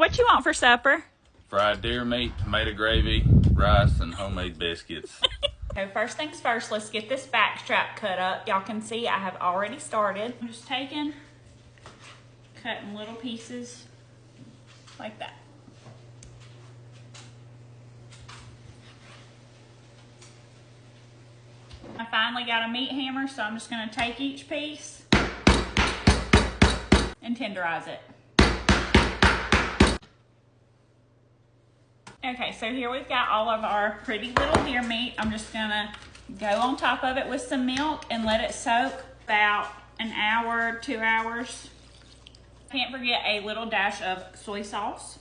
What you want for supper? Fried deer meat, tomato gravy, rice, and homemade biscuits. So first things first, let's get this back strap cut up. Y'all can see I have already started. I'm just cutting little pieces like that. I finally got a meat hammer, so I'm just gonna take each piece and tenderize it. Okay, so here we've got all of our pretty little deer meat. I'm just gonna go on top of it with some milk and let it soak about an hour, 2 hours. Can't forget a little dash of soy sauce.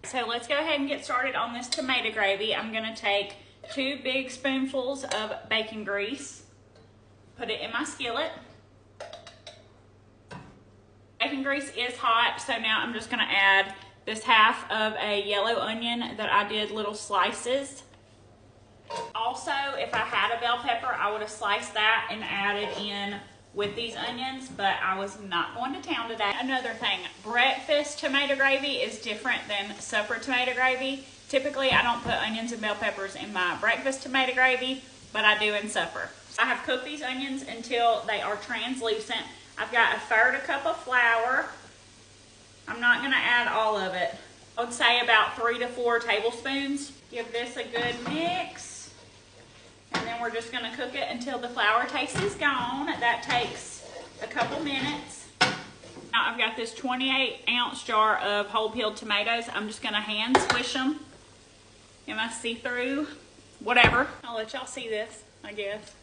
So let's go ahead and get started on this tomato gravy. I'm gonna take 2 big spoonfuls of bacon grease, put it in my skillet. Bacon grease is hot, so now I'm just gonna add this half of a yellow onion that I did little slices. Also, if I had a bell pepper, I would have sliced that and added in with these onions, but I was not going to town today. Another thing, breakfast tomato gravy is different than supper tomato gravy. Typically, I don't put onions and bell peppers in my breakfast tomato gravy, but I do in supper. I have cooked these onions until they are translucent. I've got 1/3 cup of flour. I'm not gonna add all of it. I would say about 3 to 4 tablespoons. Give this a good mix. And then we're just gonna cook it until the flour taste is gone. That takes a couple minutes. Now I've got this 28-ounce jar of whole peeled tomatoes. I'm just gonna hand squish them in my see-through, whatever. I'll let y'all see this, I guess.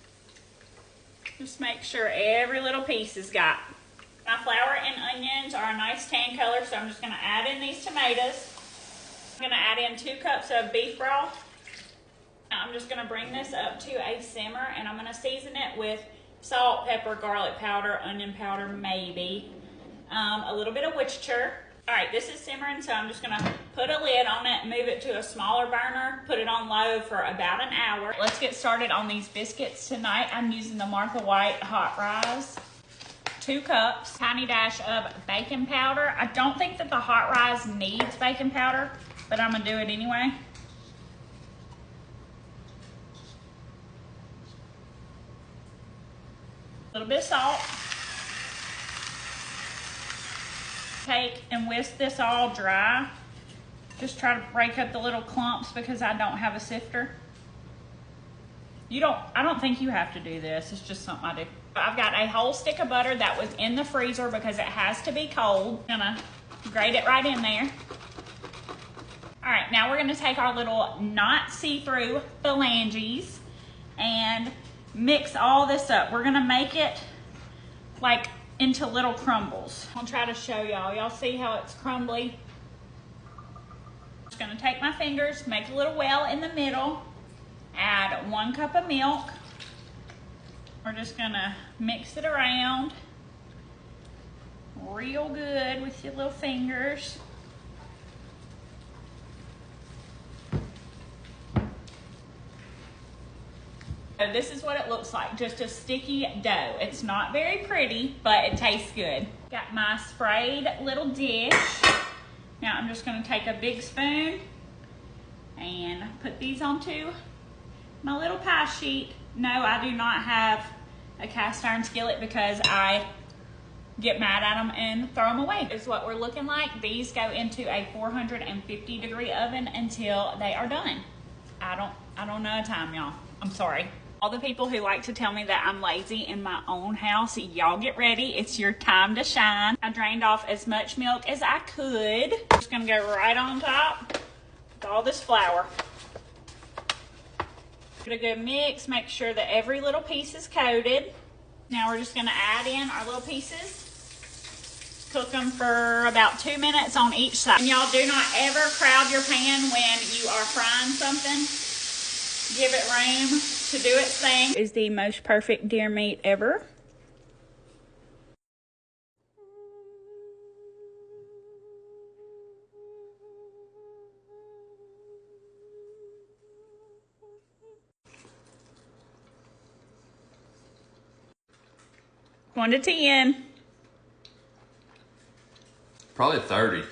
Just make sure every little piece is got. My flour and onions are a nice tan color, so I'm just gonna add in these tomatoes. I'm gonna add in 2 cups of beef broth. Now I'm just gonna bring this up to a simmer, and I'm gonna season it with salt, pepper, garlic powder, onion powder, maybe. A little bit of Worcestershire. All right, this is simmering, so I'm just gonna put a lid on it, move it to a smaller burner, put it on low for about an hour. Let's get started on these biscuits tonight. I'm using the Martha White hot rise. 2 cups, tiny dash of baking powder. I don't think that the hot rise needs baking powder, but I'm gonna do it anyway. A little bit of salt. Take and whisk this all dry. Just try to break up the little clumps because I don't have a sifter. I don't think you have to do this. It's just something I do. I've got a whole stick of butter that was in the freezer because it has to be cold. I'm gonna grate it right in there. All right, now we're gonna take our little not see-through phalanges and mix all this up. We're gonna make it like into little crumbles. I'll try to show y'all. Y'all see how it's crumbly? I'm just gonna take my fingers, make a little well in the middle, add 1 cup of milk. We're just gonna mix it around real good with your little fingers. So this is what it looks like, just a sticky dough. It's not very pretty, but it tastes good. Got my sprayed little dish. Now I'm just gonna take a big spoon and put these onto my little pie sheet. No, I do not have a cast iron skillet because I get mad at them and throw them away. This is what we're looking like. These go into a 450-degree oven until they are done. I don't know a time, y'all. I'm sorry. All the people who like to tell me that I'm lazy in my own house, y'all get ready. It's your time to shine. I drained off as much milk as I could. Just gonna go right on top with all this flour. Get a good mix, make sure that every little piece is coated. Now we're just gonna add in our little pieces. Cook them for about 2 minutes on each side. And y'all do not ever crowd your pan when you are frying something. Give it room to do its thing. Is the most perfect deer meat ever. One to 10. Probably 30.